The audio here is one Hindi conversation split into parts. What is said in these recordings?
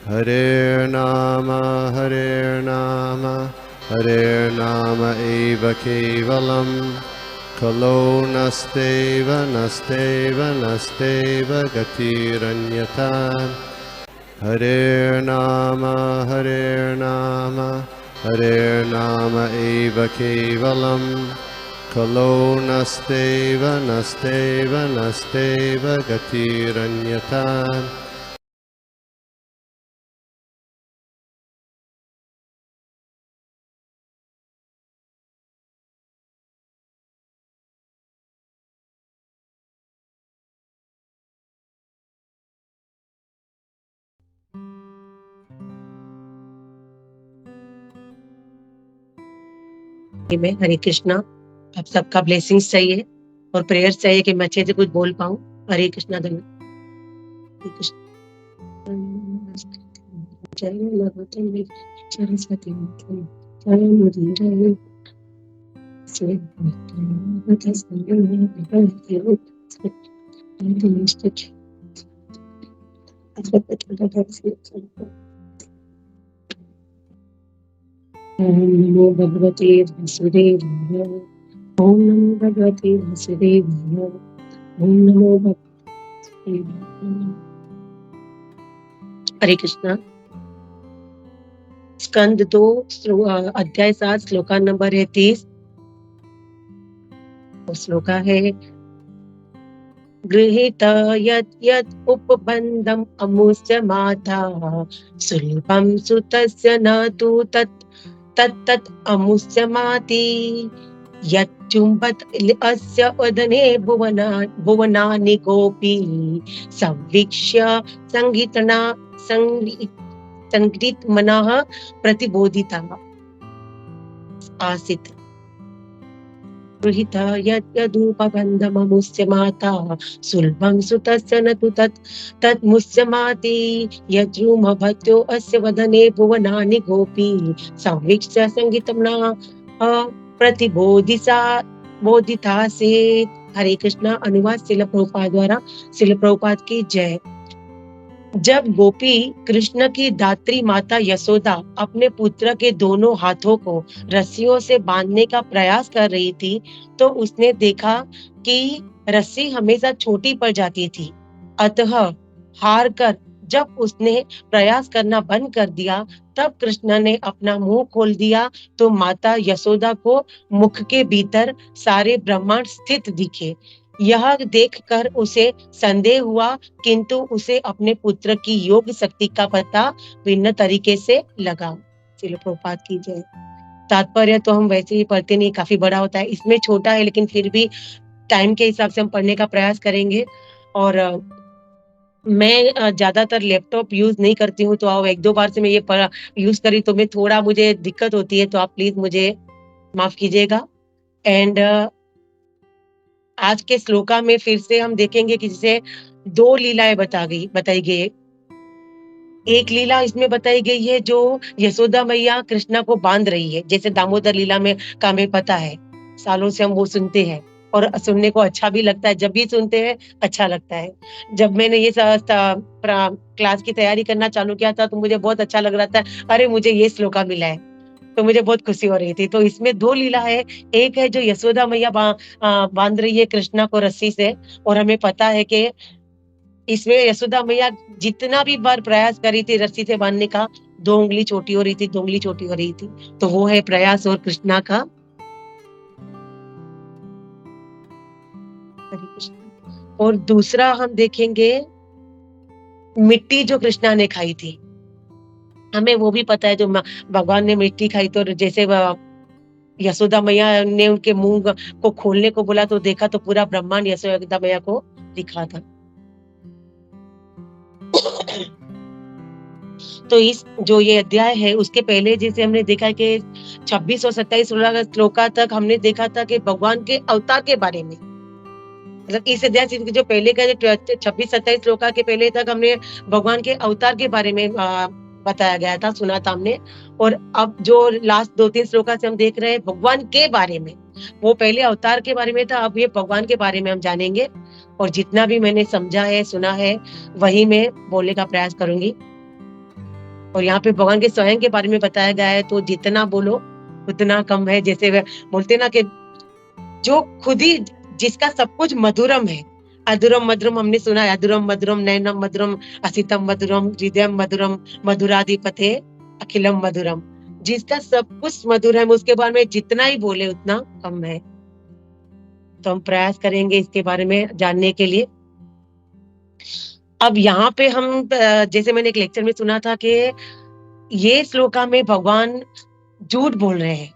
Hare Nama eva kevalam, kalo nasteva nasteva nasteva gatiranyata. Hare Nama eva kevalam, kalo nasteva nasteva nasteva gatiranyata. में हरे कृष्णा, आप सबका ब्लेसिंग्स चाहिए और प्रेयर्स चाहिए कि मैं अच्छे से कुछ बोल पाऊं। हरे कृष्णा धन हरे कृष्ण। ओम नमो भगवते वासुदेवाय। ओम नमो भगवते वासुदेवाय। ओम नमो भगवते। हरे कृष्णा। स्कंद 2 अध्याय 7 श्लोका नंबर है 30। श्लोका है गृहीत यत् यत् उपबन्धम् अमुस्य माता सुलभं सुतस्य न तु तत् अमुस्य माति यच्चुम्बत अस्य वदने भुवनानि गोपी संवीक्ष्य संगीत मनः प्रतिबोधिता आसीत्। गृहीत यत् यदुपबन्धममुस्य माता सुलभं सुतस्य न तु तत् मुस्यमाति यद्रुमभत्यो अस्य वदने भुवनानि गोपी संवीक्ष्य संगीतं न बोधितासेत्। हरे कृष्णा। अनुवाद शिल प्रभुपाद द्वारा। शिल प्रभुपाद की जय। जब गोपी कृष्ण की दात्री माता यशोदा अपने पुत्र के दोनों हाथों को रस्सियों से बांधने का प्रयास कर रही थी, तो उसने देखा कि रस्सी हमेशा छोटी पड़ जाती थी। अतः हार कर जब उसने प्रयास करना बंद कर दिया, तब कृष्ण ने अपना मुंह खोल दिया तो माता यशोदा को मुख के भीतर सारे ब्रह्मांड स्थित दिखे। यह देखकर उसे संदेह हुआ, किंतु उसे अपने पुत्र की योग शक्ति का पता भिन्न तरीके से लगा। श्रील प्रभुपाद की जय। तात्पर्य तो हम वैसे ही पढ़ते नहीं, काफी बड़ा होता है। इसमें छोटा है लेकिन फिर भी टाइम के हिसाब से हम पढ़ने का प्रयास करेंगे। और मैं ज्यादातर लैपटॉप यूज नहीं करती हूँ, तो एक दो बार से मैं ये यूज करी तो मैं थोड़ा मुझे दिक्कत होती है, तो आप प्लीज मुझे माफ कीजिएगा। एंड आज के श्लोका में फिर से हम देखेंगे कि जैसे 2 लीलाएं बताई गई। एक लीला इसमें बताई गई है जो यशोदा मैया कृष्णा को बांध रही है, जैसे दामोदर लीला में का हमें पता है, सालों से हम वो सुनते हैं और सुनने को अच्छा भी लगता है। जब भी सुनते हैं अच्छा लगता है। जब मैंने ये क्लास की तैयारी करना चालू किया था तो मुझे बहुत अच्छा लग रहा था, अरे मुझे ये श्लोका मिला है, तो मुझे बहुत खुशी हो रही थी। तो इसमें 2 लीला है। एक है जो यशोदा मैया बांध रही है कृष्णा को रस्सी से, और हमें पता है कि इसमें यशोदा मैया जितना भी बार प्रयास करी थी रस्सी से बांधने का, 2 उंगली छोटी हो रही थी, 2 उंगली छोटी हो रही थी। तो वो है प्रयास और कृष्णा का। और दूसरा हम देखेंगे मिट्टी जो कृष्णा ने खाई थी। हमें वो भी पता है, जो भगवान ने मिट्टी खाई तो जैसे यशोदा मैया ने उनके मुंह को खोलने को बोला तो देखा तो पूरा ब्रह्मांड यशोदा मैया को दिखा था। तो इस जो ये अध्याय है उसके पहले जैसे हमने देखा कि 26 और 27 श्लोका तक हमने देखा था कि भगवान के अवतार के बारे में, मतलब इस अध्याय से जो पहले का 26-27 श्लोका के पहले तक हमने भगवान के अवतार के बारे में बताया गया था, सुना था हमने। और अब जो लास्ट 2-3 श्लोका से हम देख रहे हैं भगवान के बारे में, वो पहले अवतार के बारे में था, अब ये भगवान के बारे में हम जानेंगे। और जितना भी मैंने समझा है सुना है वही मैं बोलने का प्रयास करूंगी। और यहाँ पे भगवान के स्वयं के बारे में बताया गया है, तो जितना बोलो उतना कम है। जैसे वे बोलते ना कि जो खुद ही जिसका सब कुछ मधुरम है, अधुरम मधुरम हमने सुना है, अधुरम मधुरम नयनम मधुरम असितम मधुरम हृदयम मधुरम मधुराधिपते अखिलम मधुरम। जिसका सब कुछ मधुर है, उसके बारे में जितना ही बोले उतना कम है। तो हम प्रयास करेंगे इसके बारे में जानने के लिए। अब यहाँ पे हम जैसे मैंने एक लेक्चर में सुना था कि ये श्लोका में भगवान झूठ बोल रहे हैं,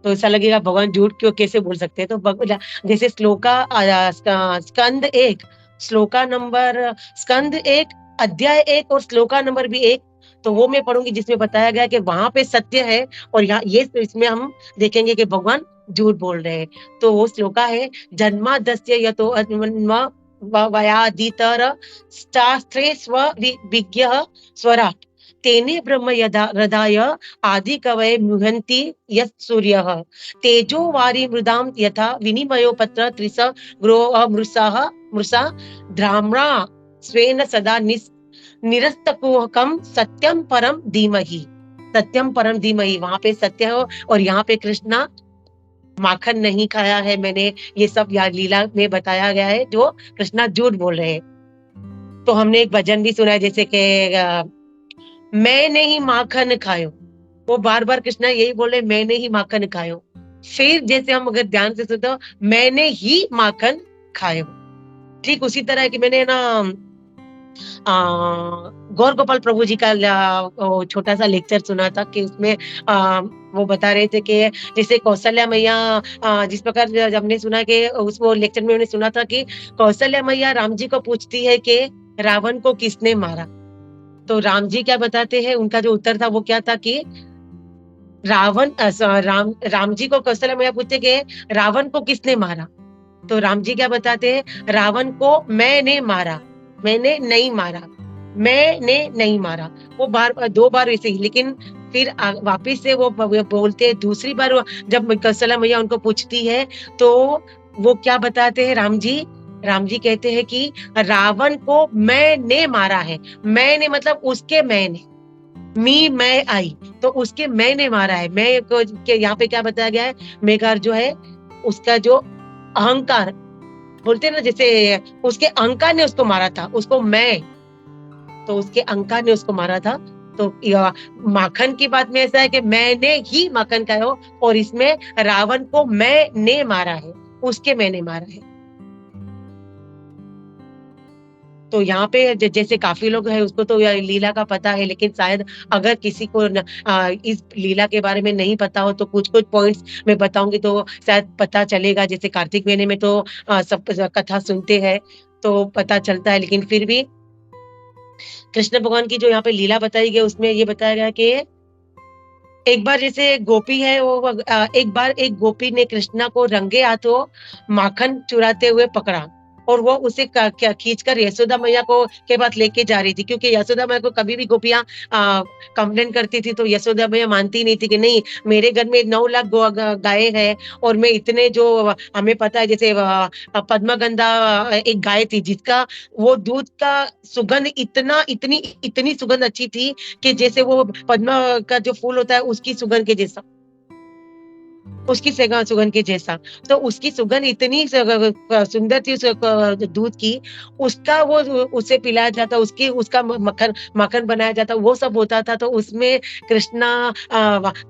तो ऐसा लगेगा भगवान झूठ क्यों कैसे बोल सकते हैं। तो जैसे स्कंद एक, श्लोका नंबर स्कंद एक, अध्याय एक और श्लोका नंबर भी एक, तो वो मैं पढ़ूंगी जिसमें बताया गया कि वहां पे सत्य है और यहाँ ये इसमें हम देखेंगे कि भगवान झूठ बोल रहे हैं। तो वो श्लोका है, जन्मादस्य यतो वयादितर शास्त्रे विज्ञः स्वराट तेने ब्रह्म यदा हृदय आदि कवये मुह्यन्ति यत् सूर्यः तेजो वारी मृदां यथा विनिमयो पत्र त्रिस ग्रो मृषा ध्राम्रा स्वेन सदा निरस्तकुहकम सत्यम परम धीमहि। सत्यम परम धीमहि, वहां पे सत्य हो और यहाँ पे कृष्णा माखन नहीं खाया है मैंने, ये सब यार लीला में बताया गया है जो कृष्णा झूठ बोल रहे हैं। तो हमने एक भजन भी सुना है, जैसे कि मैंने ही माखन खायो, वो बार बार कृष्णा यही बोले मैंने ही माखन खायो। फिर जैसे हम अगर ध्यान से सुनते हो, मैंने ही माखन खायो। ठीक उसी तरह की मैंने ना गौर गोपाल प्रभु जी का छोटा सा लेक्चर सुना था कि उसमें वो बता रहे थे कि जैसे कौशल्या मैया जिस प्रकार जब हमने सुना कि उस वो लेक्चर में हमने सुना था कि कौशल्या मैया राम जी को पूछती है कि रावण को किसने मारा। तो राम जी क्या बताते हैं, उनका जो उत्तर था वो क्या था कि राम जी को कौशल्या मैया पूछते कि रावण को किसने मारा। तो राम जी क्या बताते हैं, रावण को मैंने मारा, मैंने नहीं मारा, मैंने नहीं मारा। वो दो बार वैसे ही, लेकिन फिर वापिस से वो बोलते हैं दूसरी बार जब कौशल्या मैया उनको पूछती है तो वो क्या बताते हैं राम जी कहते हैं कि रावण को मैंने मारा है। मैंने मतलब उसके मैंने, मैं आई, तो उसके मैंने मारा है। मैं को यहाँ पे क्या बताया गया है, मेघार जो है उसका जो अहंकार बोलते हैं ना, जैसे उसके अहंकार ने उसको मारा था, उसको मैं, तो उसके अहंकार ने उसको मारा था। तो माखन की बात में ऐसा है कि मैंने ही माखन खाया हो, और इसमें रावण को मैंने मारा है, उसके मैंने मारा है। तो यहाँ पे जैसे काफी लोग हैं उसको तो लीला का पता है, लेकिन शायद अगर किसी को इस लीला के बारे में नहीं पता हो तो कुछ पॉइंट्स मैं बताऊंगी तो शायद पता चलेगा। जैसे कार्तिक महीने में तो सब कथा सुनते हैं तो पता चलता है, लेकिन फिर भी कृष्ण भगवान की जो यहाँ पे लीला बताई गई उसमें ये बताया गया कि एक बार जैसे गोपी है वो एक बार एक गोपी ने कृष्णा को रंगे हाथों माखन चुराते हुए पकड़ा और वो उसे खींचकर यशोदा मैया को के पास लेके जा रही थी, क्योंकि यशोदा मैया को कभी भी गोपियां कंप्लेन करती थी तो यशोदा मैया मानती नहीं थी कि नहीं, मेरे घर में 9 लाख गाय है और मैं इतने जो हमें पता है, जैसे पद्मगंधा एक गाय थी जिसका वो दूध का सुगंध इतनी सुगंध अच्छी थी कि जैसे वो पद्म का जो फूल होता है उसकी सुगंध के जैसा, उसकी सुगंध के जैसा। तो उसकी सुगंध इतनी सुंदर थी उस दूध की, उसका वो उसे पिलाया जाता, उसका मक्खन बनाया जाता, वो सब होता था। तो उसमें कृष्णा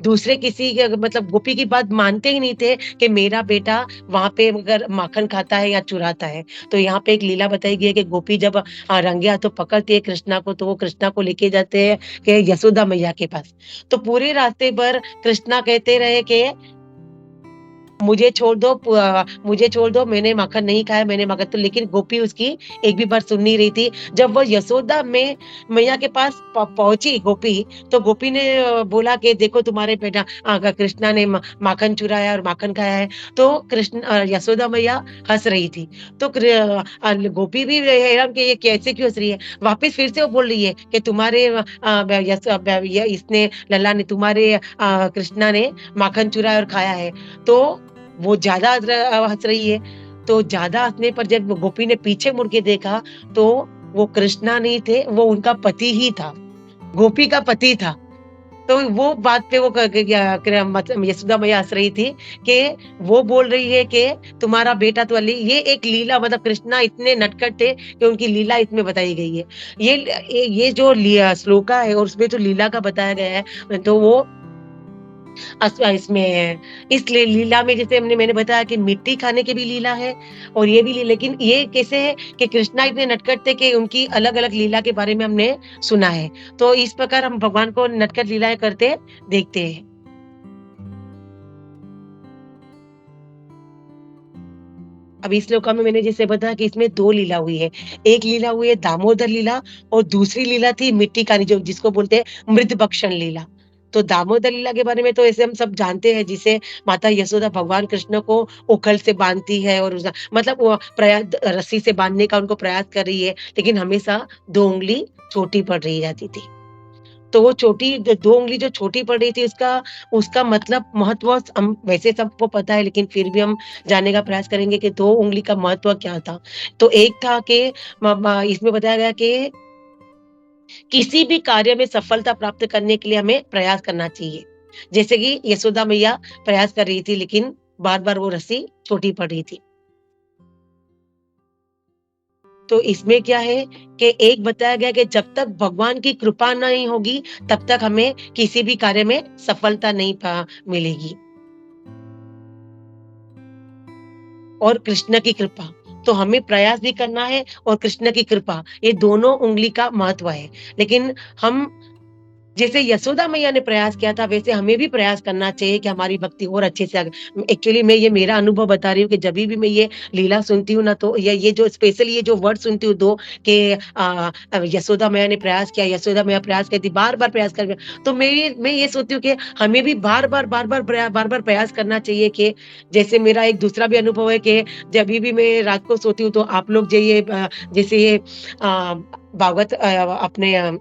दूसरे किसी मतलब गोपी की बात मानते ही नहीं थे कि मेरा बेटा वहां पे अगर माखन खाता है या चुराता है। तो यहाँ पे एक लीला बताई गई है कि गोपी जब रंगे हाथों पकड़ती है कृष्णा को तो वो कृष्णा को लेके जाते हैं कि यशोदा मैया के पास। तो पूरे रास्ते पर कृष्णा कहते रहे कि मुझे छोड़ दो, मैंने माखन नहीं खाया, मैंने माखन, तो लेकिन गोपी उसकी एक भी बार सुन नहीं रही थी। जब वो यशोदा में मैया के पास पहुंची गोपी, तो गोपी ने बोला कि देखो तुम्हारे बेटा कृष्णा ने माखन चुराया और माखन खाया है। तो यशोदा मैया हंस रही थी। तो गोपी भी हैरान कि ये कैसे क्यों हंस रही है। वापिस फिर से वो बोल रही है कि तुम्हारे इसने लल्ला ने तुम्हारे कृष्णा ने माखन चुराया और खाया है। तो वो ज्यादा हंस रही है। तो ज्यादा हंसने पर जब गोपी ने पीछे मुड़ के देखा तो वो कृष्णा नहीं थे, वो उनका पति ही था। गोपी का पति था। तो वो बात पे वो मतलब यशोदा मैया हँस रही थी कि वो बोल रही है कि तुम्हारा बेटा तो अली, ये एक लीला, मतलब कृष्णा इतने नटखट थे कि उनकी लीला इसमें बताई गई है। ये जो श्लोका है और उसमें जो लीला का बताया गया है, तो वो इसमें इसलिए लीला में जैसे मैंने बताया कि मिट्टी खाने की भी लीला है और ये भी लेकिन ये कैसे है कि कृष्णा इतने नटखट थे कि उनकी अलग-अलग लीला के बारे में हमने सुना है। तो इस प्रकार हम भगवान को नटखट लीलाएँ करते देखते हैं। अब इस श्लोका में मैंने जैसे बताया कि इसमें 2 लीला हुई है। एक लीला हुई है दामोदर लीला और दूसरी लीला थी मिट्टी खानी, जो जिसको बोलते हैं मृतभक्षण लीला। तो दामोदर लीला के बारे में तो ऐसे हम सब जानते हैं, जिसे माता यशोदा भगवान कृष्ण को उखल से बाँधती है और मतलब वो रस्सी से बाँधने का उनको प्रयास कर रही है, लेकिन हमेशा 2 उँगली छोटी पड़ रही जाती थी। तो वो छोटी 2 उँगली जो छोटी पड़ रही थी, उसका उसका मतलब महत्व हम वैसे सबको पता है, लेकिन फिर भी हम जानने का प्रयास करेंगे कि 2 उँगली का महत्व क्या था। तो एक था कि म म इसमें बताया गया कि किसी भी कार्य में सफलता प्राप्त करने के लिए हमें प्रयास करना चाहिए। जैसे कि यशोदा मैया प्रयास कर रही थी, लेकिन बार-बार वो रस्सी छोटी पड़ रही थी। तो इसमें क्या है कि एक बताया गया कि जब तक भगवान की कृपा नहीं होगी, तब तक हमें किसी भी कार्य में सफलता नहीं मिलेगी। और कृष्ण की कृपा, तो हमें प्रयास भी करना है और कृष्ण की कृपा, ये दोनों उँगली का महत्व है। लेकिन हम जैसे यशोदा मैया ने प्रयास किया था, वैसे हमें भी प्रयास करना चाहिए कि हमारी भक्ति और अच्छे से आगे। एक्चुअली मैं ये मेरा अनुभव बता रही हूँ कि जभी भी मैं ये लीला सुनती हूँ ना, तो ये जो स्पेशली ये जो वर्ड सुनती हूँ 2 कि यशोदा मैया ने प्रयास किया, यशोदा मैया प्रयास करती, बार-बार प्रयास कर, तो मैं ये सोचती हूँ कि हमें भी बार-बार प्रयास करना चाहिए कि जैसे मेरा एक दूसरा भी अनुभव है कि जभी भी मैं रात को सोती हूँ, तो आप लोग जैसे ये भागवत अपने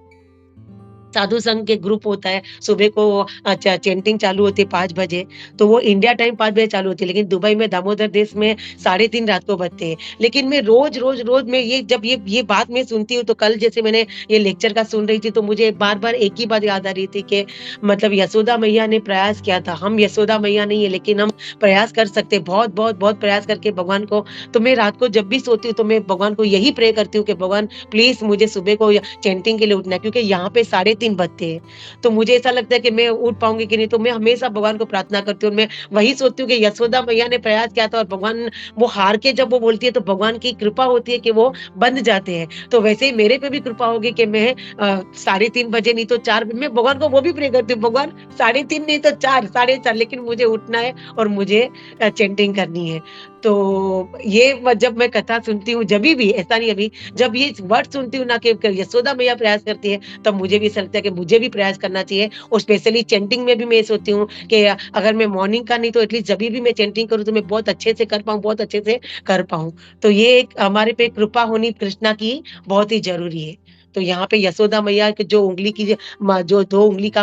साधु संघ के ग्रुप होता है, सुबह को चैंटिंग चालू होती है 5 बजे, तो वो इंडिया टाइम 5 बजे चालू होती है, लेकिन दुबई में दामोदर देश में 3:30 रात को बजते हैं। लेकिन मैं रोज़ मैं ये बात मैं सुनती हूँ, तो कल जैसे मैंने ये लेक्चर का सुन रही थी, तो मुझे बार-बार एक ही बात याद आ रही थी कि मतलब यशोदा मैया ने प्रयास किया था, हम यशोदा मैया नहीं है, लेकिन हम प्रयास कर सकते हैं, बहुत प्रयास करके भगवान को। तो मैं रात को जब भी सोती हूँ, तो मैं भगवान को यही प्रे करती हूँ कि भगवान प्लीज़ मुझे सुबह को चैंटिंग के लिए उठना है, क्योंकि यहाँ पे 3:30 बजते हैं। तो मुझे ऐसा लगता है कि मैं उठ पाऊँगी कि नहीं, तो मैं हमेशा भगवान को प्रार्थना करती हूँ और मैं वही सोचती हूँ कि यशोदा मैया ने प्रयास किया था और भगवान वो हार के जब वो बोलती है, तो भगवान की कृपा होती है कि वो बंध जाते हैं। तो वैसे ही मेरे पे भी कृपा होगी कि मैं 3:30 बजे नहीं तो 4 मैं भगवान को वो भी प्रे करती हूँ, भगवान 3:30 नहीं तो 4 साढ़े 4, लेकिन मुझे उठना है और मुझे चैंटिंग करनी है। तो ये जब मैं कथा सुनती हूँ, जभी भी ऐसा नहीं अभी, जब ये वर्ड सुनती हूँ ना कि यशोदा मैया प्रयास करती है, तब मुझे भी ऐसा लगता है कि मुझे भी प्रयास करना चाहिए। और स्पेशली चैंटिंग में भी मैं ये सोचती हूँ कि अगर मैं मॉर्निंग का नहीं तो एटलीस्ट जभी भी मैं चैंटिंग करूँ, तो मैं बहुत अच्छे से कर पाऊँ, बहुत अच्छे से कर पाऊँ। तो ये एक हमारे पे कृपा होनी कृष्णा की बहुत ही ज़रूरी है। तो यहाँ पे यशोदा मैया की जो उँगली की जो 2 उँगली का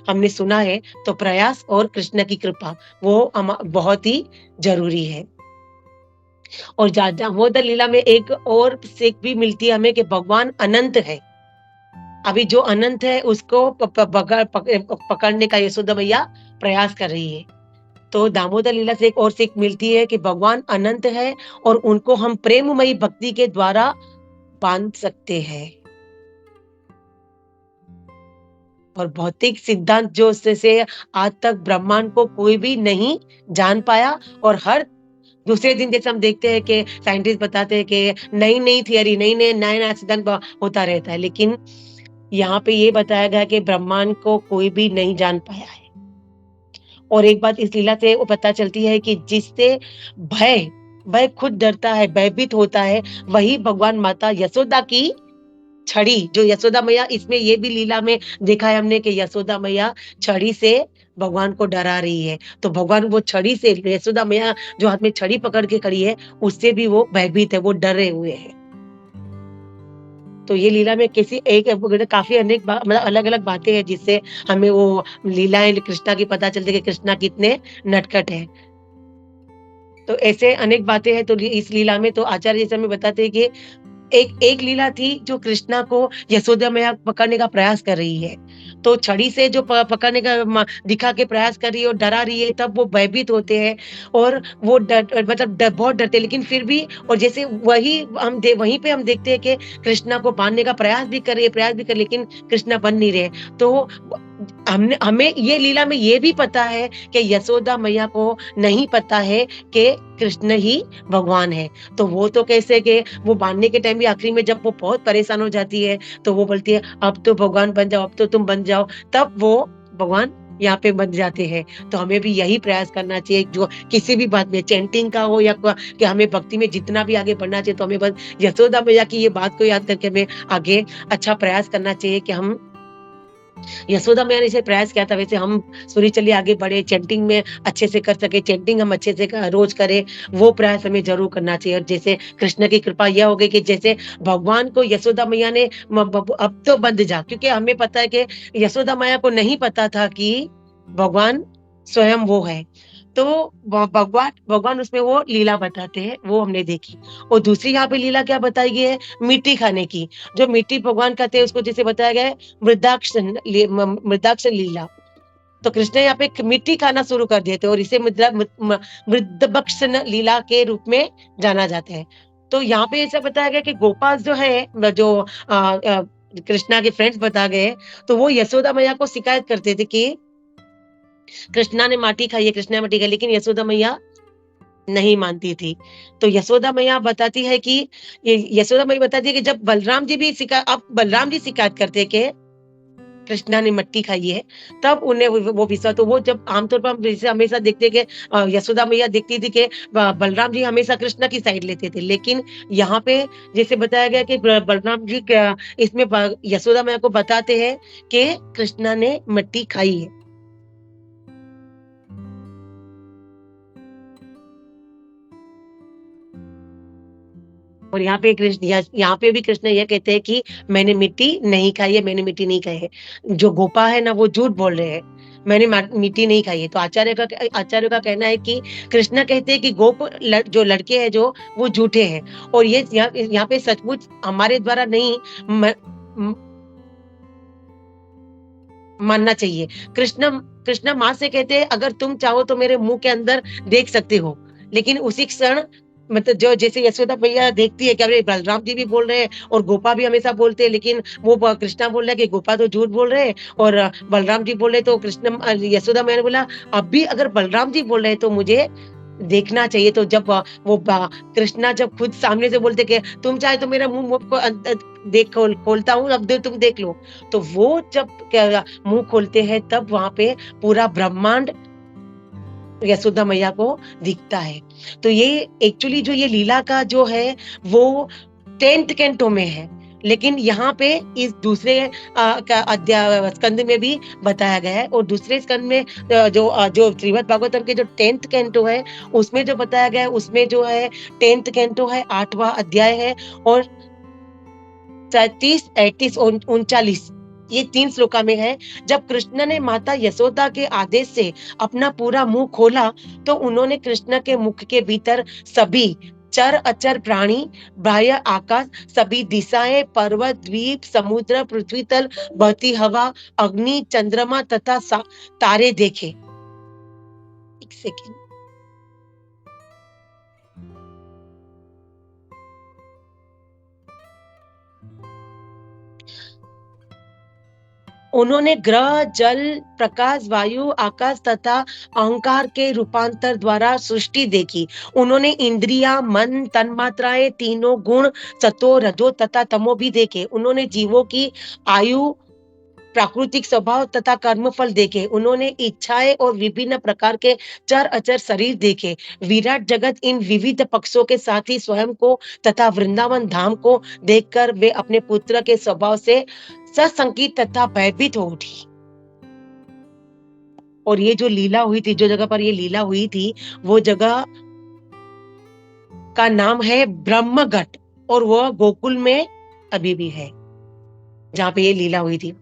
हमने सुना है, तो प्रयास और कृष्ण की कृपा वो बहुत ही ज़रूरी है। और दामोदर लीला में एक और सीख भी मिलती है हमें कि भगवान अनंत है। अभी जो अनंत है उसको प प बगड़ पक पकड़ने का यशोदा मैया प्रयास कर रही है। तो दामोदर लीला से एक और सीख मिलती है कि भगवान अनंत है और उनको हम प्रेममयी भक्ति के द्वारा बाँध सकते हैं। और भौतिक सिद्धांत जो से आज तक ब्रह्मांड को कोई भी नहीं जान पाया, और हर दूसरे दिन जैसे हम देखते हैं कि साइंटिस्ट बताते हैं कि नई-नई थियरी, नया-नया सिद्धांत होता रहता है। लेकिन यहाँ पे ये बताया गया कि ब्रह्मांड को कोई भी नहीं जान पाया है। और एक बात इस लीला से वो पता चलती है कि जिससे भय भय खुद डरता है, भयभीत होता है, वही भगवान माता यशोदा की छड़ी, जो यशोदा मैया, इसमें ये भी लीला में देखा है हमने कि यशोदा मैया छड़ी से भगवान को डरा रही है। तो भगवान वो छड़ी से, यशोदा मैया जो हाथ में छड़ी पकड़ के खड़ी है, उससे भी वो भयभीत है, वो डरे हुए हैं। तो ये लीला में किसी एक काफ़ी अनेक मतलब अलग-अलग बातें हैं, जिससे हमें वो लीलाएँ कृष्णा की पता चलती है कि कृष्णा कितने नटखट हैं। तो ऐसे अनेक बातें हैं, तो इस लीला में तो आचार्य जैसे हमें बताते हैं कि एक एक लीला थी जो कृष्णा को यशोदा मैया पकड़ने का प्रयास कर रही है। तो छड़ी से जो पकड़ने का दिखा के प्रयास कर रही है और डरा रही है, तब वो भयभीत होते हैं और वो मतलब बहुत डरते हैं, लेकिन फिर भी और जैसे वहीं पे हम देखते हैं कि कृष्णा को बांधने का प्रयास भी कर रही है, लेकिन कृष्णा बन नहीं रहे। तो हमने हमें ये लीला में ये भी पता है कि यशोदा मैया को नहीं पता है कि कृष्ण ही भगवान है। तो वो तो कैसे कि वो बांधने के टाइम भी आखिरी में जब वो बहुत परेशान हो जाती है, तो वो बोलती है, अब तो भगवान बन जाओ, अब तो तुम बन जाओ, तब वो भगवान यहाँ पे बन जाते हैं। तो हमें भी यही प्रयास करना चाहिए, जो किसी भी बात में चैंटिंग का हो या कि हमें भक्ति में जितना भी आगे बढ़ना चाहिए, तो हमें बस यशोदा मैया की ये बात को याद करके हमें आगे अच्छा प्रयास करना चाहिए कि हम यशोदा मैया ने इसे प्रयास किया था, वैसे हम सूरी चलिए आगे बढ़े, चैंटिंग में अच्छे से कर सके, चैंटिंग हम अच्छे से रोज करें, वो प्रयास हमें जरूर करना चाहिए। और जैसे कृष्ण की कृपा यह हो गई कि जैसे भगवान को यशोदा मैया ने अब तो बंद जा, क्योंकि हमें पता है कि यशोदा मैया को नहीं पता था कि भगवान स्वयं वो है। तो भगवान भगवान उसमें वो लीला बताते हैं, वो हमने देखी। और दूसरी यहाँ पे लीला क्या बताई गई है, मिट्टी खाने की। जो मिट्टी भगवान खाते हैं उसको जैसे बताया गया है मृदाक्ष लीला। तो कृष्ण यहाँ पे मिट्टी खाना शुरू कर देते और इसे मृदभक्षण लीला के रूप में जाना जाता है। तो यहाँ पे ऐसा बताया गया कि गोपाल जो है, जो कृष्णा के फ्रेंड्स बता गए, तो वो यशोदा मैया को शिकायत करते थे कि कृष्णा ने माटी खाई है, कृष्णा ने माटी खाई, लेकिन यशोदा मैया नहीं मानती थी। तो यशोदा मैया बताती है कि यशोदा मैया बताती है कि जब अब बलराम जी शिकायत करते कि कृष्णा ने मट्टी खाई है, तब उन्हें वो विश्वास। तो वो जब आमतौर पर हम जैसे हमेशा देखते हैं कि यशोदा मैया देखती थी कि बलराम जी हमेशा कृष्णा की साइड लेते थे, लेकिन यहाँ पे जैसे बताया गया कि बलराम जी इसमें यशोदा मैया को बताते हैं कि कृष्णा ने मट्टी खाई है। और यहाँ पे भी कृष्ण ये कहते हैं कि मैंने मिट्टी नहीं खाई है, मैंने मिट्टी नहीं खाई है। जो गोपा है ना, वो झूठ बोल रहे हैं, मैंने मिट्टी नहीं खाई है। तो आचार्य का कहना है कि कृष्ण कहते हैं कि जो लड़के हैं जो वो झूठे हैं, और ये यहाँ पे सचमुच हमारे द्वारा नहीं मानना चाहिए। कृष्ण कृष्ण माँ से कहते हैं, अगर तुम चाहो तो मेरे मुंह के अंदर देख सकते हो, लेकिन उसी क्षण मतलब जो जैसे यशोदा मैया देखती है कि अरे बलराम जी भी बोल रहे हैं और गोपा भी हमेशा बोलते हैं, लेकिन वो कृष्णा बोल रहा है कि गोपा तो झूठ बोल रहे हैं और बलराम जी बोल रहे, तो यशोदा मैया ने बोला, अब भी अगर बलराम जी बोल रहे हैं तो मुझे देखना चाहिए। तो जब कृष्णा जब खुद सामने से बोलते कि तुम चाहे तो मेरा मुंह खोलता हूँ, अब तुम देख लो, तो वो जब मुंह खोलते हैं तब वहां पे पूरा ब्रह्मांड यशोदा मैया को दिखता है। तो ये एक्चुअली जो ये लीला का जो है वो 10th कैंटो में है, लेकिन यहाँ पे इस दूसरे स्कंद में भी बताया गया है। और दूसरे स्कंद में जो श्रीमद् भागवतम के जो 10th कैंटो है, उसमें जो बताया गया है, उसमें जो है 10th कैंटो है, 8वां अध्याय है, और 37, 38 और 39 ये 3 श्लोका में है। जब कृष्ण ने माता यशोदा के आदेश से अपना पूरा मुंह खोला, तो उन्होंने कृष्ण के मुख के भीतर सभी चर अचर प्राणी, बाह्य आकाश, सभी दिशाएं, पर्वत, द्वीप, समुद्र, पृथ्वी तल, बहती हवा, अग्नि, चंद्रमा तथा तारे देखे। एक सेकेंड। उन्होंने ग्रह, जल, प्रकाश, वायु, आकाश तथा अहंकार के रूपांतर द्वारा सृष्टि देखी। उन्होंने इंद्रिया, मन, तन्मात्राएं, तीनों गुण, सतो, रजो तथा तमो भी देखे। उन्होंने जीवों की आयु, प्राकृतिक स्वभाव तथा कर्मफल देखे। उन्होंने इच्छाएं और विभिन्न प्रकार के चर अचर शरीर देखे। विराट जगत इन विविध पक्षों के साथ ही स्वयं को तथा वृंदावन धाम को देखकर वे अपने पुत्र के स्वभाव से सशंकित तथा भयभीत हो उठी। और ये जो लीला हुई थी, जो जगह पर ये लीला हुई थी, वो जगह का नाम है ब्रह्मघट, और वह गोकुल में अभी भी है जहाँ पे ये लीला हुई थी।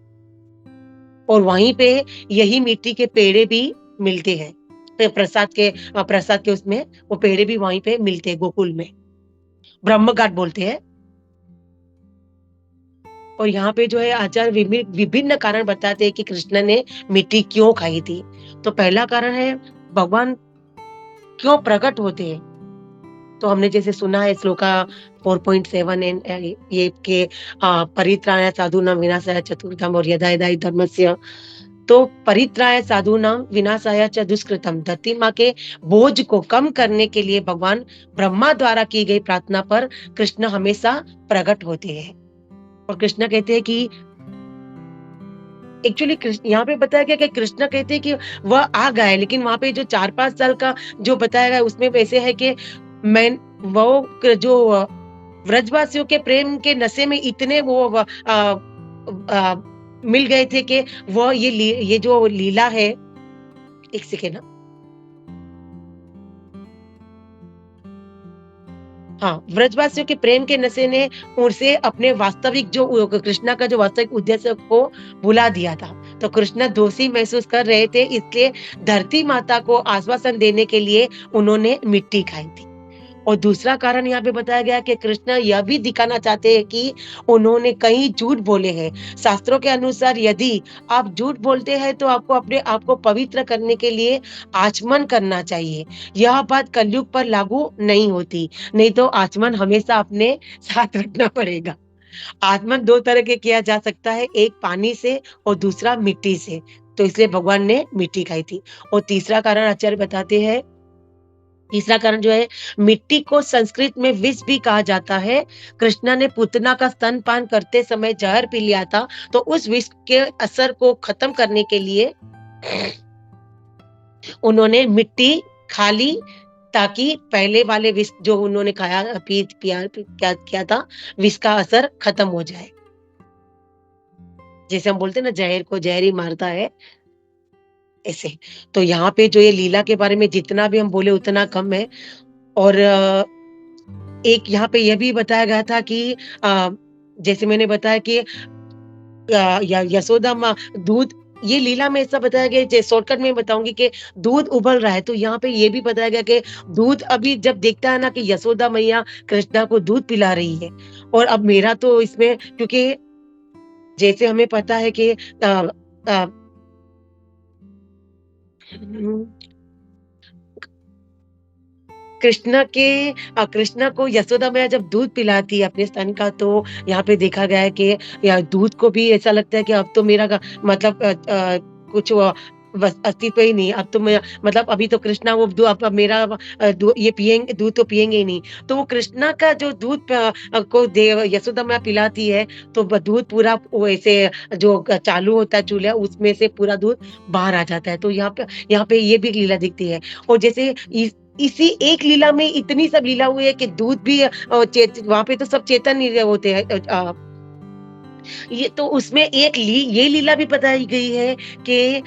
और वहीं पे यही मिट्टी के पेड़े भी मिलते हैं, प्रसाद के उसमें वो पेड़े भी वहीं पे मिलते हैं गोकुल में, ब्रह्मघाट बोलते हैं। और यहाँ पे जो है आचार्य विभिन्न कारण बताते हैं कि कृष्ण ने मिट्टी क्यों खाई थी। तो पहला कारण है भगवान क्यों प्रकट होते हैं। तो हमने जैसे सुना है श्लोका 4.7 ये के परित्राणाय साधूनां विनाशाय चतुर्थम और यदा यदा हि धर्मस्य। तो परित्राय साधूनां विनाशाय च दुष्कृतम, धरती माँ के बोझ को कम करने के लिए भगवान ब्रह्मा द्वारा की गई प्रार्थना पर कृष्ण हमेशा प्रकट होते हैं। और कृष्ण कहते हैं कि एक्चुअली कृष्ण यहाँ पे बताया गया कि कृष्ण कहते हैं कि वह आ गए, लेकिन वहां पे जो 4-5 साल का जो बताया गया उसमें वैसे है कि मैं वो जो व्रजवासियों के प्रेम के नशे में इतने वो मिल गए थे कि वो ये जो लीला है, एक सेकेंड। हाँ, व्रजवासियों के प्रेम के नशे ने उनसे अपने वास्तविक जो कृष्णा का जो वास्तविक उद्देश्य को भुला दिया था। तो कृष्ण दोषी महसूस कर रहे थे, इसलिए धरती माता को आश्वासन देने के लिए उन्होंने मिट्टी खाई थी। और दूसरा कारण यहाँ पे बताया गया कि कृष्ण यह भी दिखाना चाहते हैं कि उन्होंने कहीं झूठ बोले हैं। शास्त्रों के अनुसार यदि आप झूठ बोलते हैं तो आपको अपने आप को पवित्र करने के लिए आचमन करना चाहिए। यह बात कलयुग पर लागू नहीं होती, नहीं तो आचमन हमेशा अपने साथ रखना पड़ेगा। आचमन 2 तरह के किया जा सकता है, एक पानी से और दूसरा मिट्टी से। तो इसलिए भगवान ने मिट्टी खाई थी। और तीसरा कारण आचार्य बताते हैं, तीसरा कारण जो है, मिट्टी को संस्कृत में विष भी कहा जाता है। कृष्णा ने पूतना का स्तनपान करते समय जहर पी लिया था, तो उस विष के असर को खत्म करने के लिए उन्होंने मिट्टी खा ली, ताकि पहले वाले विष जो उन्होंने खाया क्या किया था, विष का असर खत्म हो जाए। जैसे हम बोलते हैं ना, जहर को जहर ही मारता है, ऐसे। तो यहाँ पे जो ये लीला के बारे में जितना भी हम बोले उतना कम है। और एक यहाँ पे यह भी बताया गया था कि जैसे मैंने बताया कि यशोदा माँ दूध, ये लीला में ऐसा बताया गया है, शॉर्टकट में बताऊंगी कि दूध उबल रहा है, तो यहाँ पे ये भी बताया गया कि दूध अभी जब देखता है ना कि यशोदा मैया कृष्णा को दूध पिला रही है। और अब मेरा तो इसमें, क्योंकि जैसे हमें पता है कि अ, कृष्णा को यशोदा मैया जब दूध पिलाती है अपने स्तन का, तो यहाँ पे देखा गया है कि या दूध को भी ऐसा लगता है कि अब तो मेरा मतलब कुछ बस अस्तित्व ही नहीं, अब तो मैं मतलब अभी तो कृष्णा वो अब मेरा ये पियेंगे दूध तो पियेंगे ही नहीं। तो वो कृष्णा का जो दूध को यशोदा मैया पिलाती है, तो दूध पूरा वो ऐसे जो चालू होता है चूल्हा, उसमें से पूरा दूध बाहर आ जाता है। तो यहाँ पे ये भी लीला दिखती है। और जैसे इसी एक लीला में इतनी सब लीला हुई है कि दूध भी वहां पे तो सब चेतन ही होते हैं। ये तो उसमें ये लीला भी बताई गई है कि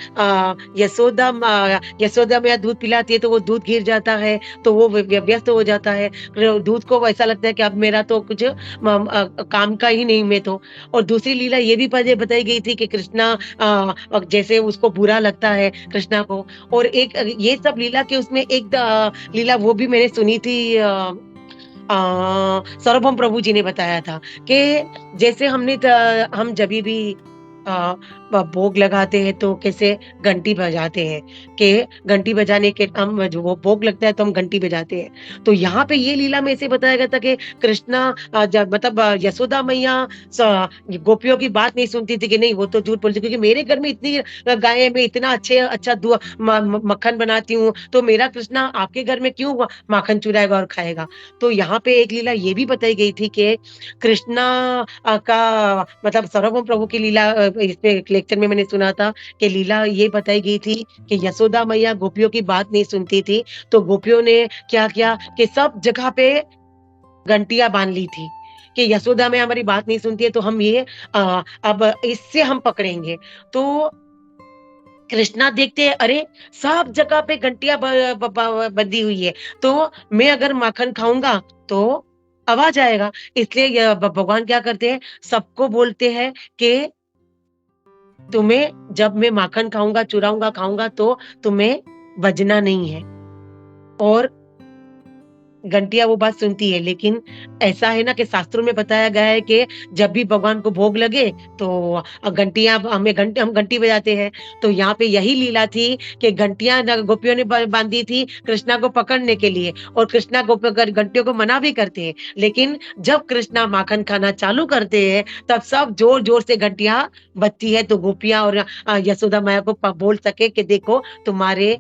यशोदा मैया दूध पिलाती है तो वो दूध गिर जाता है, तो वो व्यस्त हो जाता है। दूध को ऐसा लगता है कि अब मेरा तो कुछ काम का ही नहीं मैं तो। और दूसरी लीला ये भी बताई गई थी कि कृष्णा जैसे उसको बुरा लगता है कृष्णा को। और एक ये सब लीला के उसमें एक लीला वो भी मैंने सुनी थी, सार्वभौम प्रभु जी ने बताया था कि जैसे हम जभी भी भोग लगाते हैं तो कैसे घंटी बजाते हैं, कि घंटी बजाने के हम जो वो भोग लगता है तो हम घंटी बजाते हैं। तो यहाँ पे ये लीला में ऐसे बताया गया था कि कृष्णा जब मतलब यशोदा मैया गोपियों की बात नहीं सुनती थी कि नहीं वो तो झूठ बोलती, क्योंकि मेरे घर में इतनी गायें, मैं इतना अच्छा मक्खन बनाती हूँ, तो मेरा कृष्णा आपके घर में क्यों माखन चुराएगा और खाएगा। तो यहाँ पे एक लीला ये भी बताई गई थी कि कृष्णा का मतलब सार्वभौम प्रभु की लीला, इसमें एक लेक्चर में मैंने सुना था कि लीला ये बताई गई थी कि यशोदा मैया गोपियों की बात नहीं सुनती थी, तो गोपियों ने क्या किया कि सब जगह पे घंटियां बांध ली थी कि यशोदा मैया हमारी बात नहीं सुनती है, तो हम ये अब इससे हम पकड़ेंगे। तो कृष्णा देखते हैं, अरे सब जगह पे घंटियां बंधी हुई है, तो मैं अगर माखन खाऊंगा तो आवाज आएगा। इसलिए भगवान क्या करते हैं, सबको बोलते हैं कि तुम्हें जब मैं माखन खाऊंगा, खाऊंगा तो तुम्हें बजना नहीं है। और घंटियाँ वो बात सुनती है, लेकिन ऐसा है ना कि शास्त्रों में बताया गया है कि जब भी भगवान को भोग लगे तो घंटियाँ हम घंटी बजाते हैं। तो यहाँ पे यही लीला थी कि घंटियाँ न गोपियों ने ब बाँधी थी कृष्णा को पकड़ने के लिए, और कृष्णा घंटियों को मना भी करते हैं। लेकिन जब कृष्णा माखन खाना चालू करते हैं, तब सब ज़ोर-ज़ोर से घंटियाँ बजती है, तो गोपियाँ और यशोदा मैया को बोल सके कि देखो तुम्हारे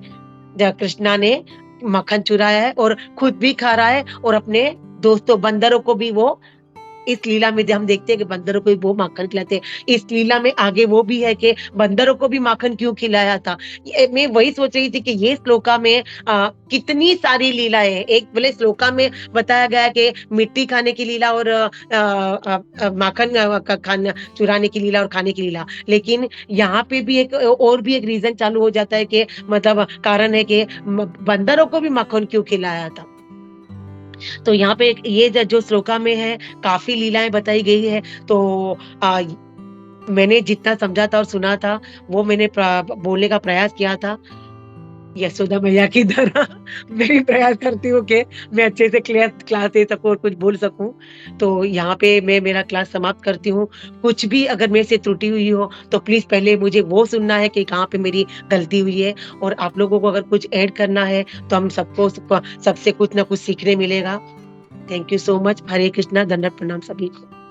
कृष्णा ने मक्खन चुराया है और खुद भी खा रहा है, और अपने दोस्तों बंदरों को भी वो इस लीला में हम देखते हैं कि बंदरों को भी वो माखन खिलाते हैं। इस लीला में आगे वो भी है कि बंदरों को भी माखन क्यों खिलाया था। ये मैं वही सोच रही थी कि ये श्लोका में कितनी सारी लीलाएँ हैं। एक भले श्लोका में बताया गया है कि मिट्टी खाने की लीला और माखन खाना चुराने की लीला और खाने की लीला। लेकिन यहाँ पे भी एक और भी एक रीज़न चालू हो जाता है कि मतलब कारण है कि बंदरों को भी माखन क्यों खिलाया था। तो यहाँ पे एक ये जो श्लोका में है, काफ़ी लीलाएँ बताई गई है। तो अ, मैंने जितना समझा था और सुना था, वो मैंने बोलने का प्रयास किया था। यशोदा मैया की तरह मैं भी प्रयास करती हूँ कि मैं अच्छे से क्लास दे सकूँ और कुछ बोल सकूँ। तो यहाँ पे मैं मेरा क्लास समाप्त करती हूँ। कुछ भी अगर मेरे से त्रुटि हुई हो, तो प्लीज़ पहले मुझे वो सुनना है कि कहाँ पे मेरी गलती हुई है, और आप लोगों को अगर कुछ ऐड करना है, तो हम सबसे कुछ ना कुछ सीखने मिलेगा। Thank you so much. Hare Krishna, दंडवत प्रणाम सभी को।